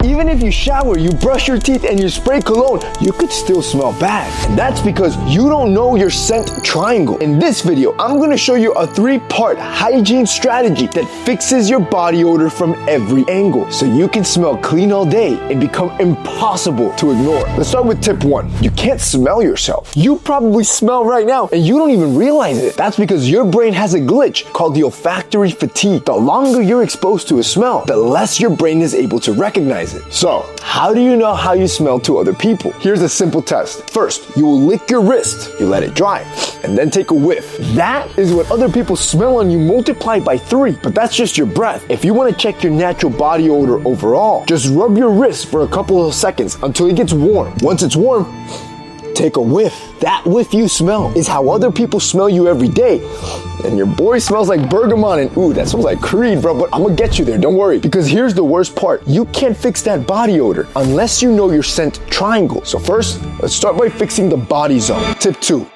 Even if you shower, you brush your teeth, and you spray cologne, you could still smell bad. And that's because you don't know your scent triangle. In this video, I'm gonna show you a 3-part hygiene strategy that fixes your body odor from every angle, so you can smell clean all day and become impossible to ignore. Let's start with tip 1. You can't smell yourself. You probably smell right now and you don't even realize it. That's because your brain has a glitch called the olfactory fatigue. The longer you're exposed to a smell, the less your brain is able to recognize it. So, how do you know how you smell to other people? Here's a simple test. First, you will lick your wrist, you let it dry, and then take a whiff. That is what other people smell on you multiplied by 3, but that's just your breath. If you want to check your natural body odor overall, just rub your wrist for a couple of seconds until it gets warm. Once it's warm, take a whiff. That whiff you smell is how other people smell you every day. And your boy smells like bergamot, and ooh, that smells like Creed, bro, but I'm gonna get you there, don't worry. Because here's the worst part. You can't fix that body odor unless you know your scent triangle. So first, let's start by fixing the body zone. Tip 2.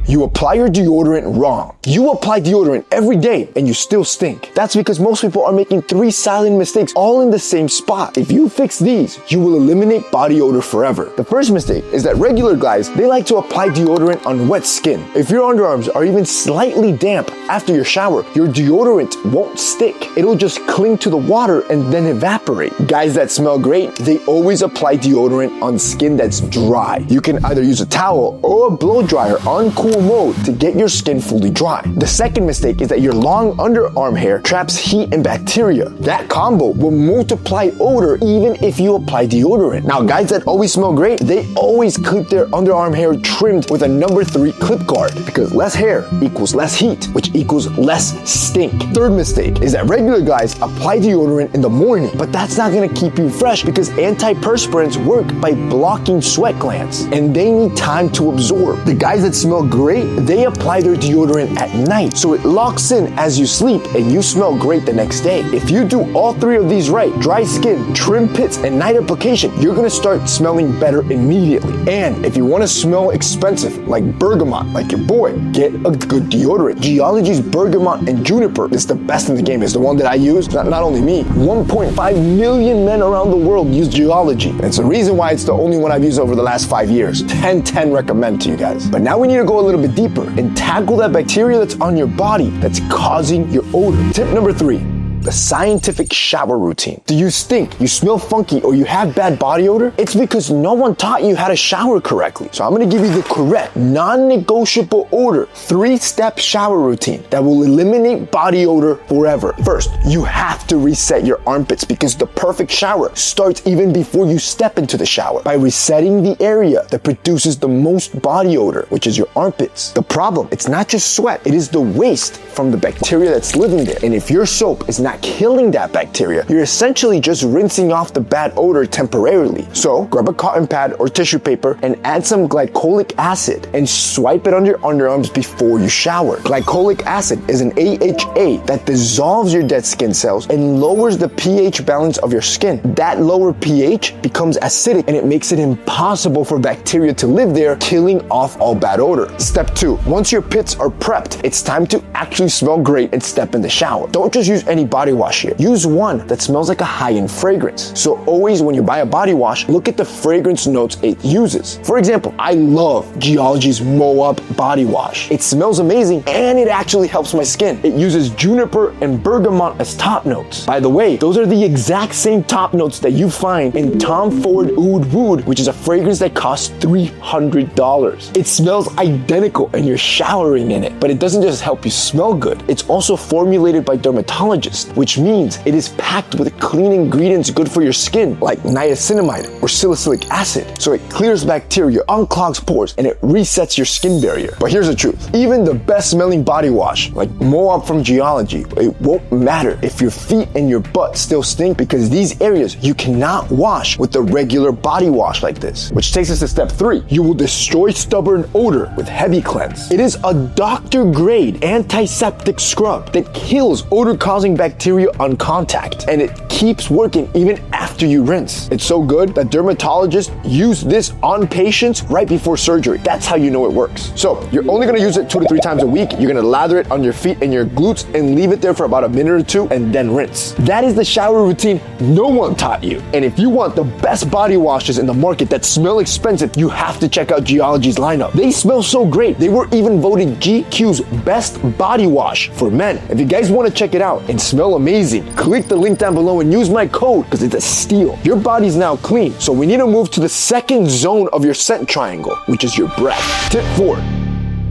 You apply your deodorant wrong. You apply deodorant every day and you still stink. That's because most people are making 3 silent mistakes all in the same spot. If you fix these, you will eliminate body odor forever. The first mistake is that regular guys, they like to apply deodorant on wet skin. If your underarms are even slightly damp after your shower, your deodorant won't stick. It'll just cling to the water and then evaporate. Guys that smell great, they always apply deodorant on skin that's dry. You can either use a towel or a blow dryer on cool mode to get your skin fully dry. The second mistake is that your long underarm hair traps heat and bacteria. That combo will multiply odor even if you apply deodorant. Now, guys that always smell great, they always keep their underarm hair trimmed with a number 3 clip guard, because less hair equals less heat, which equals less stink. Third mistake is that regular guys apply deodorant in the morning, but that's not gonna keep you fresh because antiperspirants work by blocking sweat glands, and they need time to absorb. The guys that smell great, they apply their deodorant at night, so it locks in as you sleep and you smell great the next day. If you do all 3 of these right, dry skin, trim pits, and night application, you're gonna start smelling better immediately. And if you wanna smell expensive, like bergamot, like your boy, get a good deodorant. Geology's bergamot and juniper is the best in the game. It's the one that I use, not only me. 1.5 million men around the world use Geology. And it's the reason why it's the only one I've used over the last 5 years. 10/10 recommend to you guys. But now we need to go a little bit deeper and tackle that bacteria that's on your body that's causing your odor. Tip number 3. The scientific shower routine. Do you stink, you smell funky, or you have bad body odor? It's because no one taught you how to shower correctly. So I'm gonna give you the correct, non-negotiable odor 3-step shower routine that will eliminate body odor forever. First, you have to reset your armpits because the perfect shower starts even before you step into the shower by resetting the area that produces the most body odor, which is your armpits. The problem, it's not just sweat, it is the waste from the bacteria that's living there. And if your soap is not killing that bacteria, you're essentially just rinsing off the bad odor temporarily. So grab a cotton pad or tissue paper and add some glycolic acid and swipe it on your underarms before you shower. Glycolic acid is an AHA that dissolves your dead skin cells and lowers the pH balance of your skin. That lower pH becomes acidic and it makes it impossible for bacteria to live there, killing off all bad odor. Step 2, once your pits are prepped, it's time to actually smell great and step in the shower. Don't just use any body wash here. Use one that smells like a high-end fragrance. So always when you buy a body wash, look at the fragrance notes it uses. For example, I love Geology's Mo-Up body wash. It smells amazing and it actually helps my skin. It uses juniper and bergamot as top notes. By the way, those are the exact same top notes that you find in Tom Ford Oud Wood, which is a fragrance that costs $300. It smells identical and you're showering in it, but it doesn't just help you smell good. It's also formulated by dermatologists, which means it is packed with clean ingredients good for your skin, like niacinamide or salicylic acid. So it clears bacteria, unclogs pores, and it resets your skin barrier. But here's the truth. Even the best smelling body wash, like Mo-Up from Geology, it won't matter if your feet and your butt still stink, because these areas you cannot wash with the regular body wash like this. Which takes us to step 3. You will destroy stubborn odor with Heavy Cleanse. It is a doctor-grade antiseptic scrub that kills odor-causing bacteria bacteria on contact, and it keeps working even after you rinse. It's so good that dermatologists use this on patients right before surgery. That's how you know it works. So you're only gonna use it 2 to 3 times a week. You're gonna lather it on your feet and your glutes and leave it there for about a minute or 2 and then rinse. That is the shower routine no one taught you. And if you want the best body washes in the market that smell expensive, you have to check out Geology's lineup. They smell so great. They were even voted GQ's best body wash for men. If you guys want to check it out and smell amazing, click the link down below and use my code because it's a steal. Your body's now clean, so we need to move to the second zone of your scent triangle, which is your breath. Tip 4.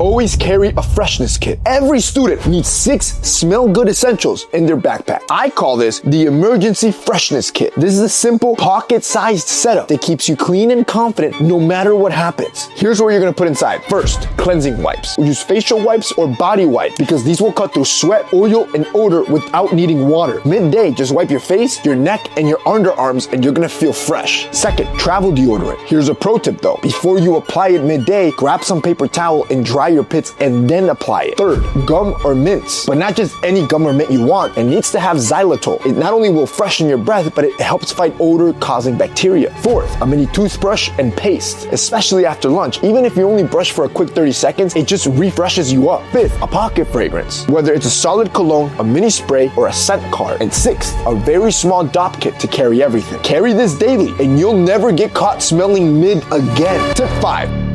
Always carry a freshness kit. Every student needs 6 smell good essentials in their backpack. I call this the Emergency Freshness Kit. This is a simple pocket-sized setup that keeps you clean and confident no matter what happens. Here's what you're gonna put inside. First, cleansing wipes. Use facial wipes or body wipe because these will cut through sweat, oil, and odor without needing water. Midday, just wipe your face, your neck, and your underarms and you're gonna feel fresh. Second, travel deodorant. Here's a pro tip though. Before you apply it midday, grab some paper towel and dry your pits and then apply it. Third, gum or mints, but not just any gum or mint you want. It needs to have xylitol. It not only will freshen your breath, but it helps fight odor-causing bacteria. Fourth, a mini toothbrush and paste, especially after lunch. Even if you only brush for a quick 30 seconds, it just refreshes you up. Fifth, a pocket fragrance, whether it's a solid cologne, a mini spray, or a scent card. And sixth, a very small dop kit to carry everything. Carry this daily and you'll never get caught smelling mid again. Tip 5.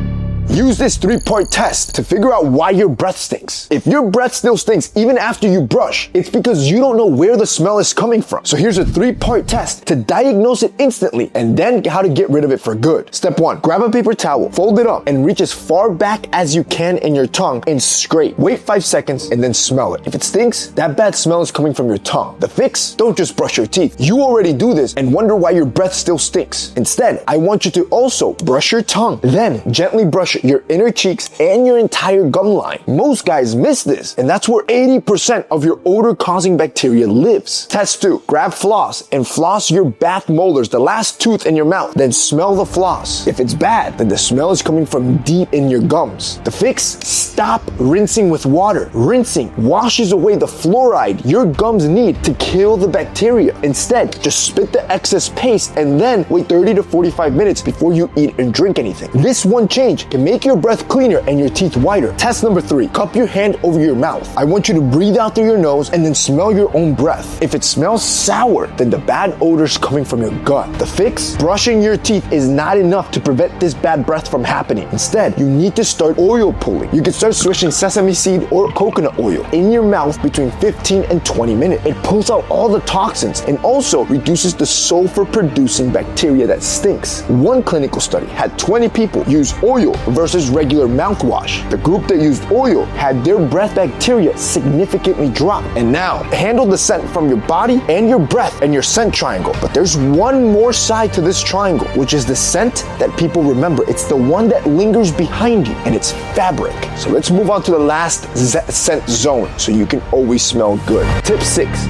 Use this 3-part test to figure out why your breath stinks. If your breath still stinks even after you brush, it's because you don't know where the smell is coming from. So here's a 3-part test to diagnose it instantly and then how to get rid of it for good. Step 1, grab a paper towel, fold it up, and reach as far back as you can in your tongue and scrape. Wait 5 seconds and then smell it. If it stinks, that bad smell is coming from your tongue. The fix? Don't just brush your teeth. You already do this and wonder why your breath still stinks. Instead, I want you to also brush your tongue. Then gently brush your inner cheeks and your entire gum line. Most guys miss this, and that's where 80% of your odor-causing bacteria lives. Test 2. Grab floss and floss your back molars, the last tooth in your mouth. Then smell the floss. If it's bad, then the smell is coming from deep in your gums. The fix? Stop rinsing with water. Rinsing washes away the fluoride your gums need to kill the bacteria. Instead, just spit the excess paste and then wait 30 to 45 minutes before you eat and drink anything. This one change can make your breath cleaner and your teeth whiter. Test number 3, cup your hand over your mouth. I want you to breathe out through your nose and then smell your own breath. If it smells sour, then the bad odor's coming from your gut. The fix? Brushing your teeth is not enough to prevent this bad breath from happening. Instead, you need to start oil pulling. You can start swishing sesame seed or coconut oil in your mouth between 15 and 20 minutes. It pulls out all the toxins and also reduces the sulfur-producing bacteria that stinks. One clinical study had 20 people use oil versus regular mouthwash. The group that used oil had their breath bacteria significantly drop. And now, handle the scent from your body and your breath and your scent triangle. But there's one more side to this triangle, which is the scent that people remember. It's the one that lingers behind you, and it's fabric. So let's move on to the last scent zone so you can always smell good. Tip 6.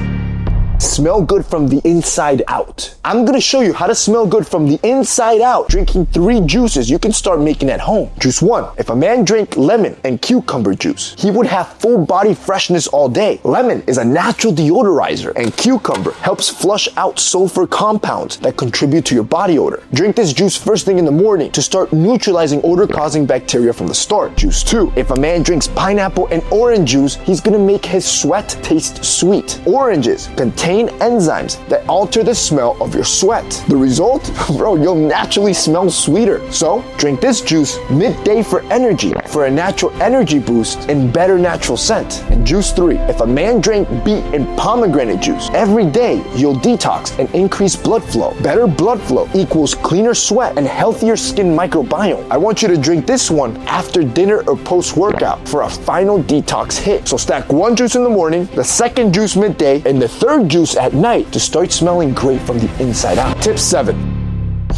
Smell good from the inside out. I'm gonna show you how to smell good from the inside out, drinking 3 juices you can start making at home. Juice 1. If a man drank lemon and cucumber juice, he would have full body freshness all day. Lemon is a natural deodorizer, and cucumber helps flush out sulfur compounds that contribute to your body odor. Drink this juice first thing in the morning to start neutralizing odor-causing bacteria from the start. Juice 2. If a man drinks pineapple and orange juice, he's gonna make his sweat taste sweet. Oranges contain enzymes that alter the smell of your sweat. The result? Bro, you'll naturally smell sweeter. So, drink this juice midday for energy, for a natural energy boost and better natural scent. And juice 3. If a man drank beet and pomegranate juice, every day you'll detox and increase blood flow. Better blood flow equals cleaner sweat and healthier skin microbiome. I want you to drink this one after dinner or post-workout for a final detox hit. So stack 1 juice in the morning, the second juice midday, and the third juice at night to start smelling great from the inside out. Tip 7.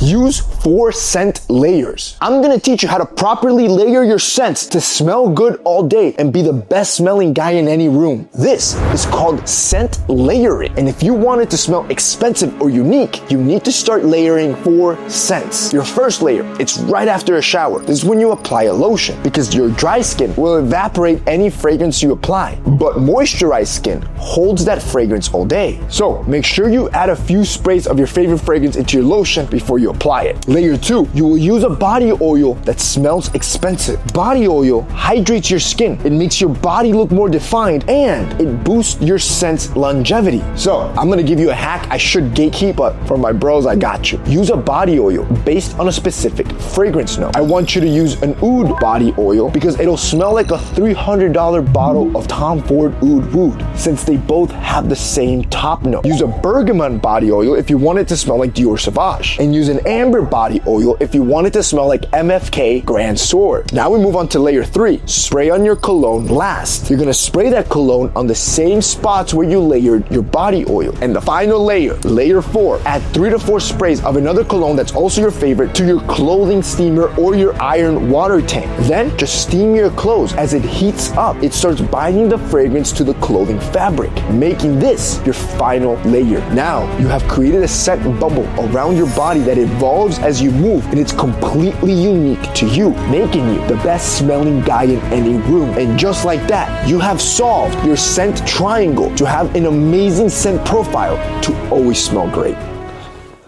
use 4 scent layers. I'm gonna teach you how to properly layer your scents to smell good all day and be the best smelling guy in any room. This is called scent layering. And if you want it to smell expensive or unique, you need to start layering 4 scents. Your first layer, it's right after a shower. This is when you apply a lotion because your dry skin will evaporate any fragrance you apply, but moisturized skin holds that fragrance all day. So make sure you add a few sprays of your favorite fragrance into your lotion before you apply it. Layer 2, you will use a body oil that smells expensive. Body oil hydrates your skin. It makes your body look more defined and it boosts your scent's longevity. So I'm gonna give you a hack I should gatekeep, but for my bros, I got you. Use a body oil based on a specific fragrance note. I want you to use an oud body oil because it'll smell like a $300 bottle of Tom Ford Oud Wood since they both have the same top note. Use a bergamot body oil if you want it to smell like Dior Sauvage, and use an amber body oil if you want it to smell like MFK Grand Sword. Now we move on to layer 3. Spray on your cologne last. You're gonna spray that cologne on the same spots where you layered your body oil. And the final layer, layer 4, add 3 to 4 sprays of another cologne that's also your favorite to your clothing steamer or your iron water tank. Then just steam your clothes. As it heats up, it starts binding the fragrance to the clothing fabric, making this your final layer. Now you have created a scent bubble around your body that evolves as you move, and it's completely unique to you, making you the best smelling guy in any room. And just like that, you have solved your scent triangle to have an amazing scent profile to always smell great.